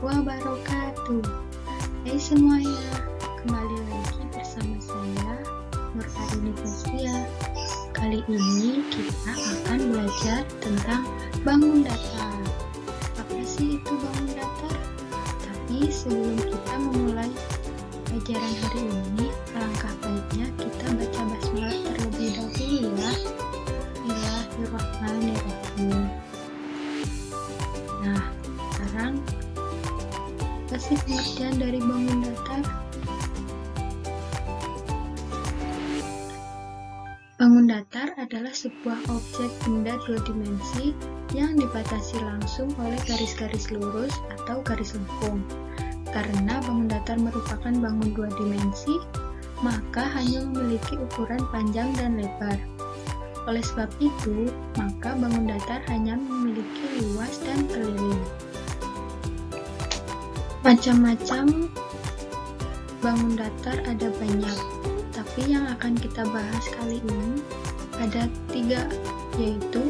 wabarakatuh. Hai semuanya, kembali lagi bersama saya Nur Arini Faslia. Kali ini kita akan belajar tentang bangun datar. Apa sih itu bangun datar? Tapi sebelum kita memulai pelajaran hari ini, alangkah baiknya kita baca basmalah terlebih dahulu ya. Bismillahirrahmanirrahim. Nah, sekarang apa sih pengertian dari bangun datar? Bangun datar adalah sebuah objek benda dua dimensi yang dibatasi langsung oleh garis-garis lurus atau garis lengkung. Karena bangun datar merupakan bangun dua dimensi, maka hanya memiliki ukuran panjang dan lebar. Oleh sebab itu, maka bangun datar hanya memiliki luas dan keliling. Macam-macam bangun datar ada banyak, tapi yang akan kita bahas kali ini ada 3, yaitu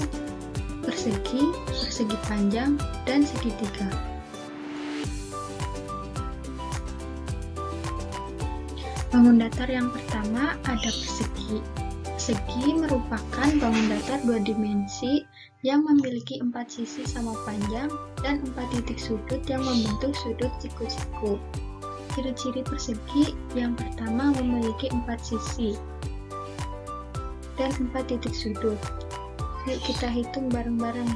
persegi, persegi panjang, dan segitiga. Bangun datar yang pertama ada persegi. Persegi merupakan bangun datar dua dimensi yang memiliki 4 sisi sama panjang dan 4 titik sudut yang membentuk sudut siku-siku. Ciri-ciri persegi yang pertama memiliki 4 sisi dan 4 titik sudut. Yuk kita hitung bareng-bareng.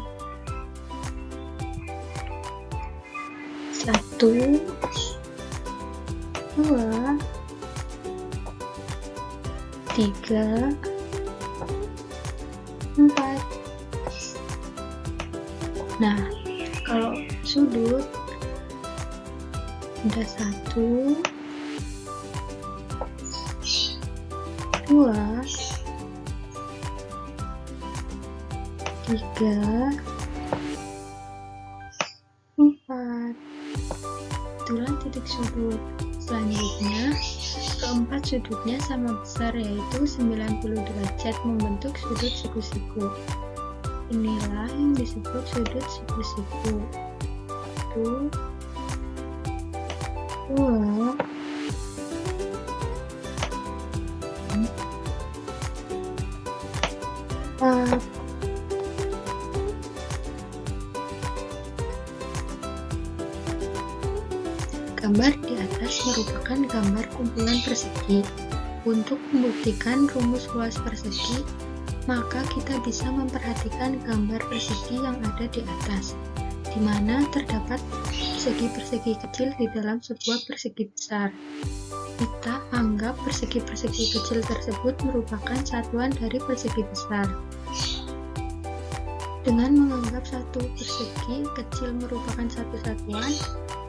1, 2, 3, 4. Nah, kalau sudut ada 1, 2, 3, 4. Itulah titik sudut. Selanjutnya, keempat sudutnya sama besar, yaitu 90 derajat membentuk sudut siku-siku. Inilah yang disebut sudut siku-siku. 1, 2, 4. Gambar di atas merupakan gambar kumpulan persegi. Untuk membuktikan rumus luas persegi, maka kita bisa memperhatikan gambar persegi yang ada di atas, di mana terdapat persegi-persegi kecil di dalam sebuah persegi besar. Kita anggap persegi-persegi kecil tersebut merupakan satuan dari persegi besar. Dengan menganggap satu persegi kecil merupakan satu satuan,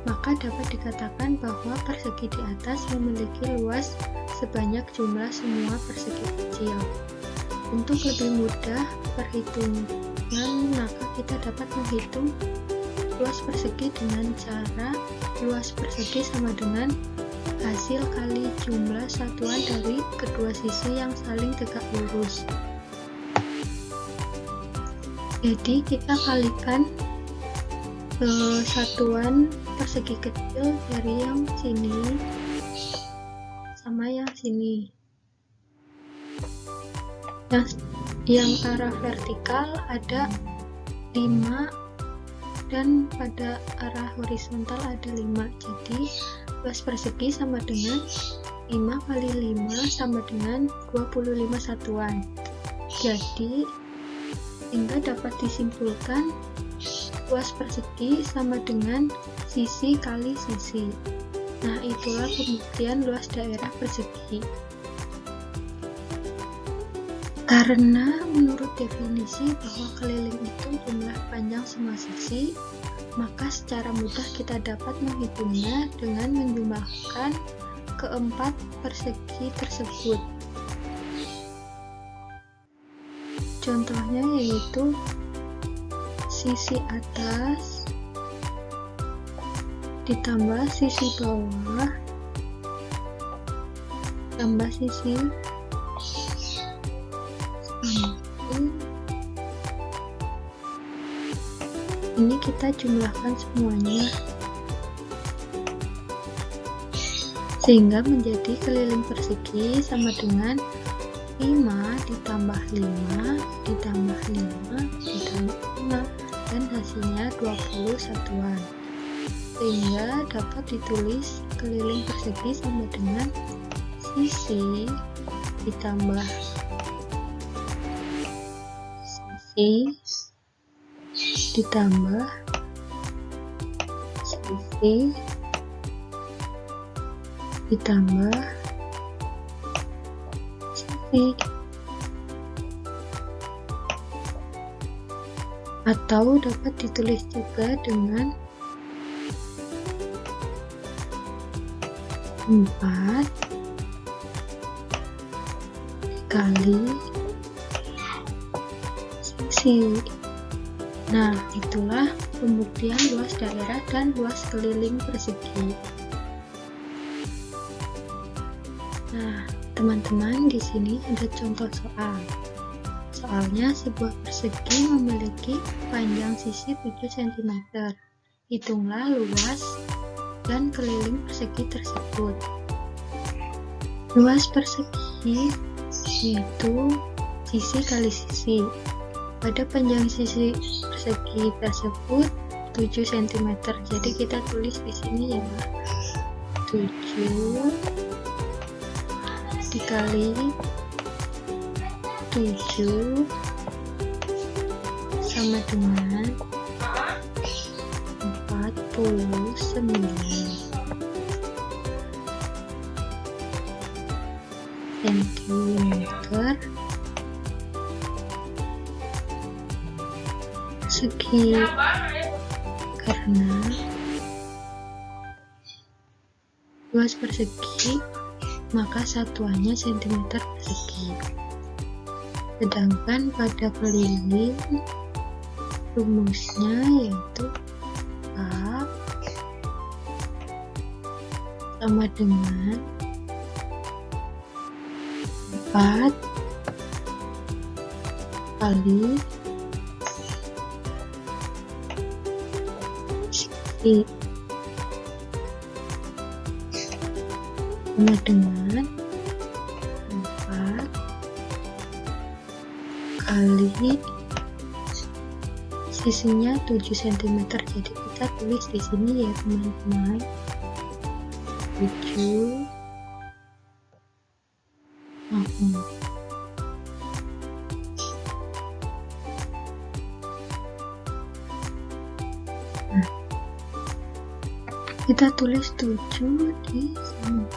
maka dapat dikatakan bahwa persegi di atas memiliki luas sebanyak jumlah semua persegi kecil. Untuk lebih mudah perhitungan, maka kita dapat menghitung luas persegi dengan cara luas persegi sama dengan hasil kali jumlah satuan dari kedua sisi yang saling tegak lurus. Jadi kita kalikan satuan persegi kecil dari yang sini sama yang sini. Yang arah vertikal ada 5 dan pada arah horizontal ada 5. Jadi luas persegi sama dengan 5 kali 5 sama dengan 25 satuan. Jadi sehingga dapat disimpulkan luas persegi sama dengan sisi kali sisi. Nah, itulah pembuktian luas daerah persegi. Karena menurut definisi bahwa keliling itu jumlah panjang semua sisi, maka secara mudah kita dapat menghitungnya dengan menjumlahkan keempat persegi tersebut. Contohnya yaitu sisi atas ditambah sisi bawah tambah sisi samping. Ini kita jumlahkan semuanya. sehingga menjadi keliling persegi sama dengan 5 ditambah 5 ditambah 5 ditambah 5, dan hasilnya 20 satuan, sehingga dapat ditulis keliling persegi sama dengan sisi ditambah sisi ditambah sisi ditambah sisi, atau dapat ditulis juga dengan 4 kali sisi. Nah, itulah pembuktian luas daerah dan luas keliling persegi. Nah, teman-teman, di sini ada contoh soal. Soalnya sebuah persegi memiliki panjang sisi 7 cm. Hitunglah luas dan keliling persegi tersebut. Luas persegi yaitu sisi kali sisi. Pada panjang sisi persegi tersebut 7 cm. Jadi kita tulis di sini ya, 7 dikali 7 sama dengan 49 cm persegi, karena luas persegi maka satuannya cm persegi. Sedangkan pada keliling rumusnya yaitu A sama dengan 4 kali sisi sama dengan 4 kali sisinya 7 cm. Jadi kita tulis di sini ya teman-teman, 7 kita tulis 7 di sini.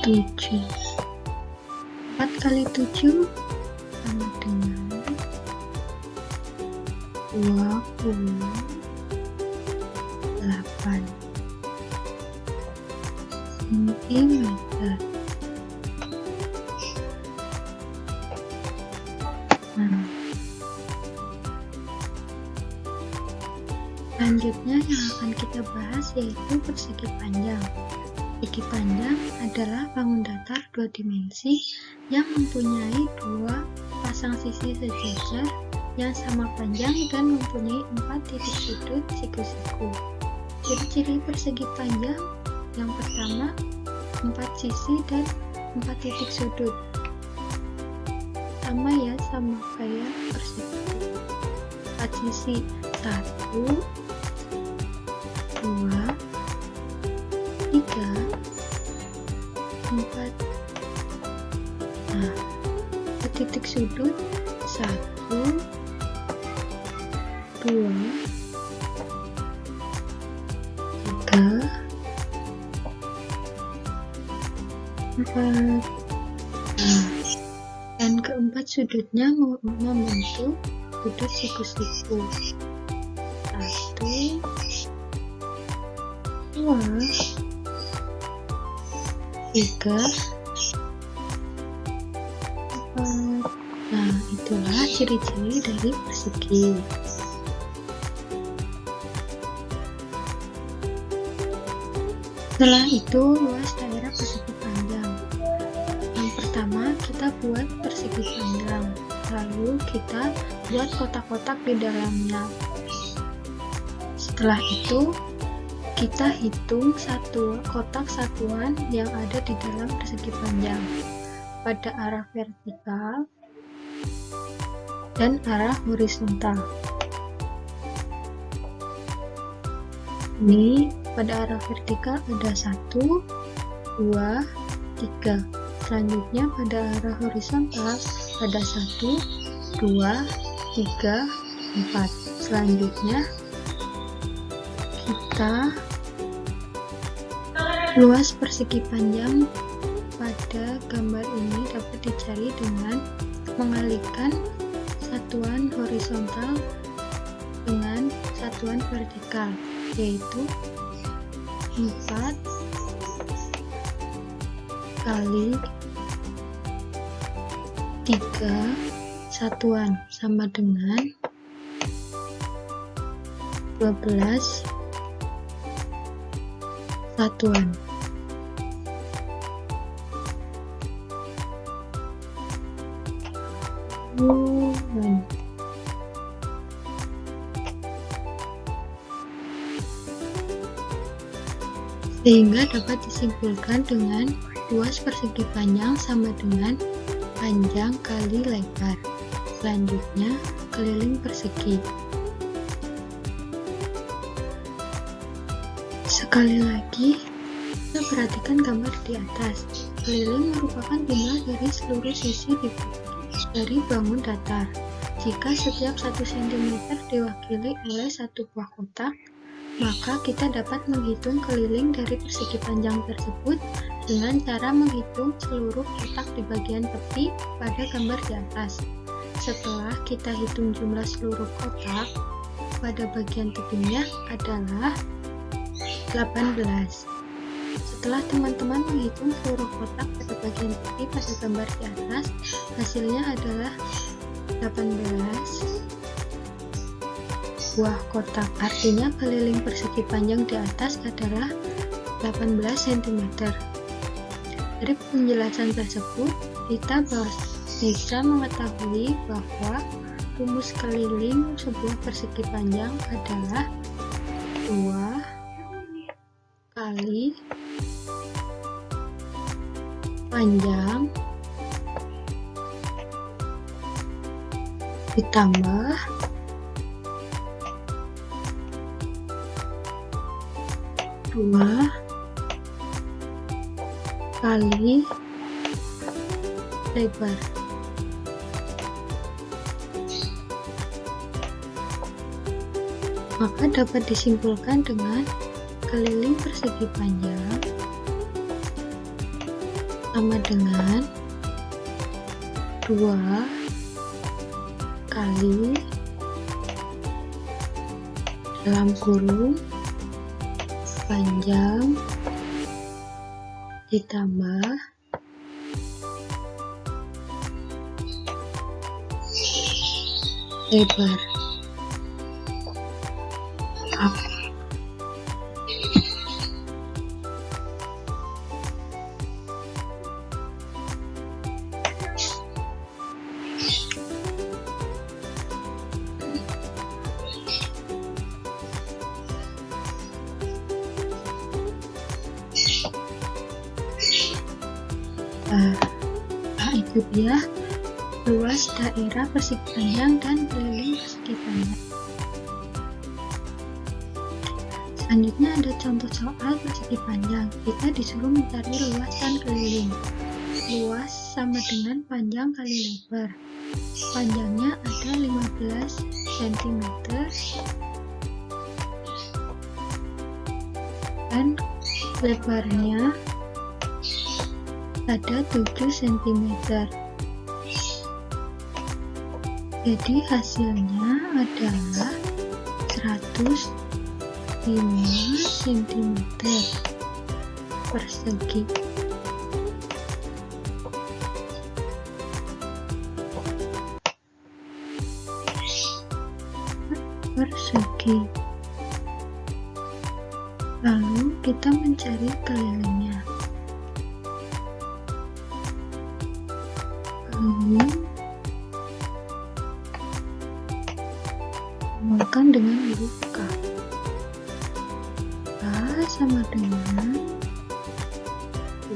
7 4 kali 7 sama dengan 28 cm. Selanjutnya yang akan kita bahas yaitu persegi panjang. Persegi panjang adalah bangun datar 2 dimensi yang mempunyai 2 pasang sisi sejajar yang sama panjang dan mempunyai 4 titik sudut siku-siku. Ciri-ciri persegi panjang yang pertama, 4 sisi dan 4 titik sudut. Sama ya, sama kayak persegi. 4 sisi, 1 2 3 4. Nah, titik sudut 1 2 3 4. Nah, dan keempat sudutnya membentuk sudut siku-siku. 1 2 3 4. Nah, itulah ciri-ciri dari persegi. Setelah itu, luas daerah persegi panjang. Yang pertama, kita buat persegi panjang. Lalu kita buat kotak-kotak di dalamnya. Setelah itu, Kita hitung kotak satuan yang ada di dalam persegi panjang pada arah vertikal dan arah horizontal. Ini pada arah vertikal ada 1, 2, 3. Selanjutnya pada arah horizontal ada 1, 2, 3, 4. Selanjutnya kita luas persegi panjang pada gambar ini dapat dicari dengan mengalihkan satuan horizontal dengan satuan vertikal, yaitu 4 kali 3 satuan sama dengan 12 satuan. Sehingga dapat disimpulkan dengan luas persegi panjang sama dengan panjang kali lebar. Selanjutnya, keliling persegi. Sekali lagi, kita perhatikan gambar di atas. Keliling merupakan jumlah dari seluruh sisi dari bangun datar. Jika setiap 1 cm diwakili oleh satu buah kotak, maka kita dapat menghitung keliling dari persegi panjang tersebut dengan cara menghitung seluruh kotak di bagian tepi pada gambar di atas. Setelah kita hitung jumlah seluruh kotak, pada bagian tepinya adalah 18. Setelah teman-teman menghitung seluruh kotak pada bagian tepi pada gambar di atas, hasilnya adalah 18 buah kotak. Artinya keliling persegi panjang di atas adalah 18 cm. Dari penjelasan tersebut, kita bisa mengetahui bahwa rumus keliling sebuah persegi panjang adalah 2 kali panjang ditambah 2 kali lebar. Maka dapat disimpulkan dengan keliling persegi panjang sama dengan 2 kali dalam kurung panjang ditambah lebar. Nah, itu dia luas daerah persegi panjang dan keliling persegi panjang. Selanjutnya ada contoh soal persegi panjang. Kita disuruh mencari luas dan keliling. Luas sama dengan panjang kali lebar. Panjangnya ada 15 cm dan lebarnya ada 7 cm. Jadi hasilnya adalah 105 cm persegi. Lalu kita mencari kelilingnya. Menggunakan dengan huruf K. sama dengan 2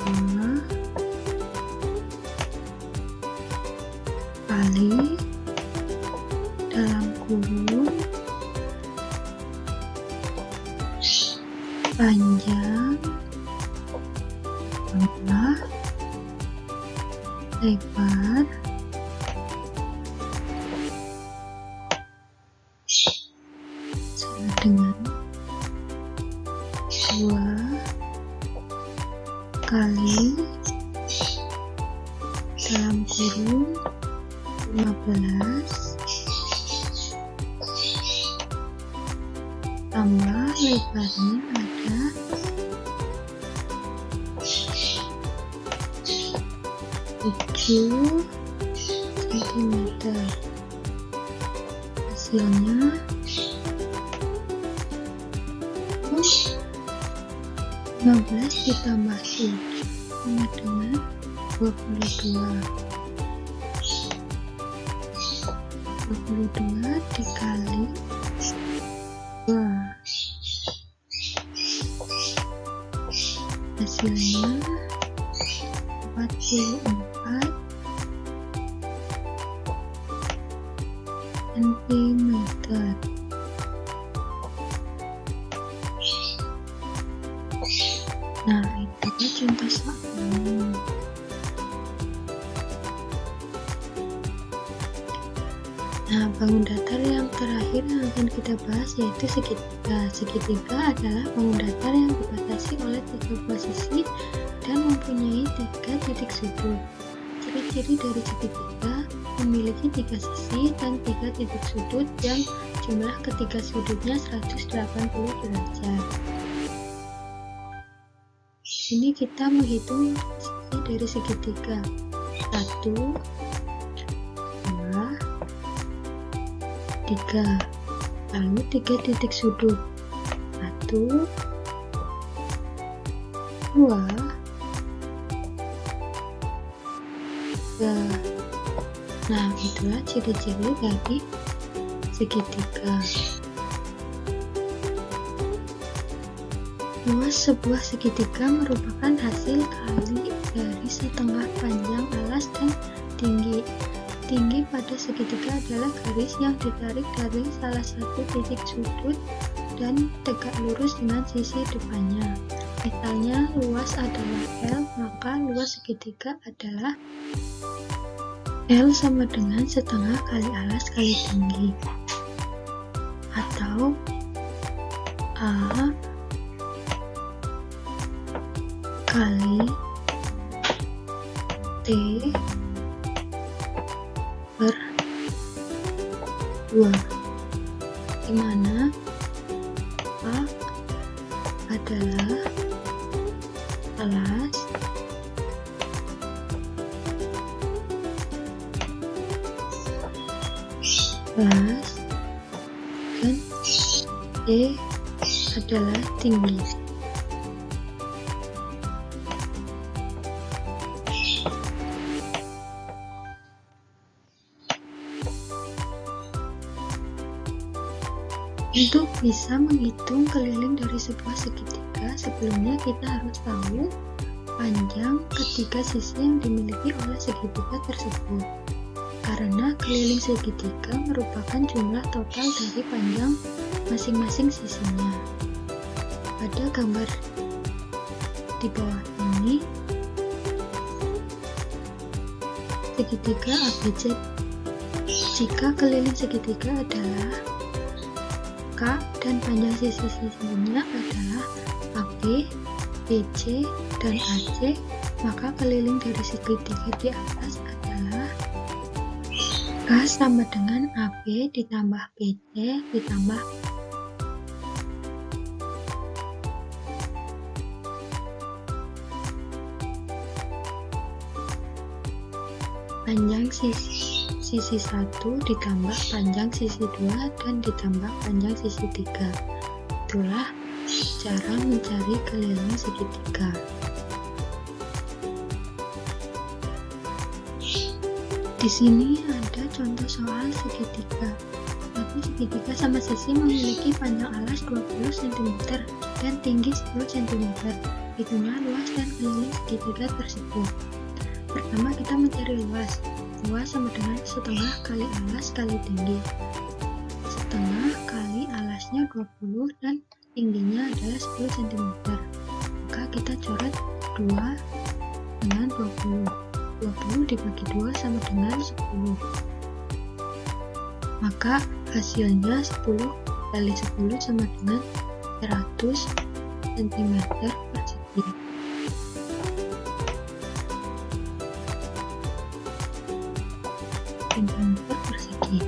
kali dalam kurung panjang tambah lebar sama dengan 2 kali dalam kurung 15 tambah lebarnya ada 7 cm. Hasilnya 15 ditambah 7 sama dengan 22 dikali 2, hasilnya 44 cm. Nah, itu contoh soal. Nah, bangun datar yang terakhir yang akan kita bahas yaitu segitiga. Segitiga adalah bangun datar yang dibatasi oleh 3 buah sisi dan mempunyai 3 titik sudut. Ciri-ciri dari segitiga memiliki 3 sisi dan 3 titik sudut yang jumlah ketiga sudutnya 180 derajat. Ini kita menghitung sisi dari segitiga. 1, 2, 3. Lalu 3 titik sudut. 1, 2, 3. Nah, itulah ciri-ciri dari segitiga. Luas sebuah segitiga merupakan hasil kali dari setengah panjang alas dan tinggi. Tinggi pada segitiga adalah garis yang ditarik dari salah satu titik sudut dan tegak lurus dengan sisi depannya. Misalnya luas adalah L, maka luas segitiga adalah L sama dengan setengah kali alas kali tinggi, atau A kali T per 2, di mana A adalah alas dan E adalah tinggi. Untuk bisa menghitung keliling dari sebuah segitiga, sebelumnya kita harus tahu panjang ketiga sisi yang dimiliki oleh segitiga tersebut. Karena keliling segitiga merupakan jumlah total dari panjang masing-masing sisinya. Pada gambar di bawah ini, segitiga ABC. Jika keliling segitiga adalah K dan panjang sisi-sisinya adalah AB, BC, dan AC, maka keliling dari segitiga di atas adalah K sama dengan AB ditambah BC ditambah panjang sisi 1 ditambah panjang sisi 2 dan ditambah panjang sisi 3. Itulah cara mencari keliling segitiga. Di sini ada contoh soal segitiga. Tapi segitiga sama sisi memiliki panjang alas 20 cm dan tinggi 10 cm. Hitunglah luas dan keliling segitiga tersebut. Pertama kita mencari luas. Luas sama dengan setengah kali alas kali tinggi. Setengah kali alasnya 20 dan tingginya adalah 10 cm. Maka kita coret 2 dengan 20. 20 dibagi 2 sama dengan 10. Maka hasilnya 10 kali 10 sama dengan 100 cm persegi. Cm persegi.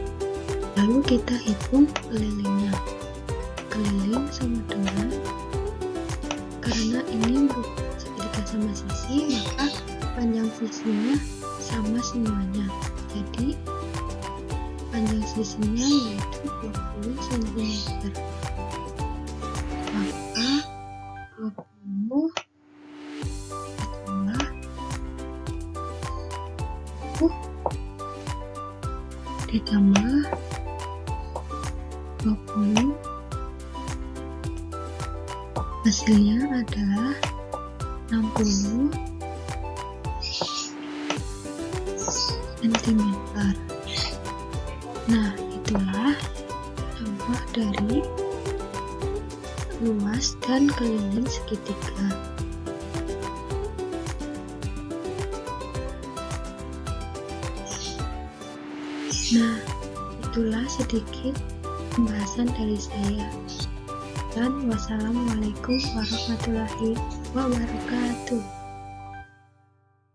Lalu kita hitung kelilingnya. Keliling sama dengan, karena ini merupakan segitiga sama sisi, maka panjang sisinya sama semuanya. Jadi panjang sisinya yaitu 20 cm. Maka 20 ditambah 20 hasilnya adalah 60 cm. Nah, itulah contoh dari luas dan keliling segitiga. Nah, itulah sedikit pembahasan dari saya. Dan wassalamualaikum warahmatullahi wabarakatuh.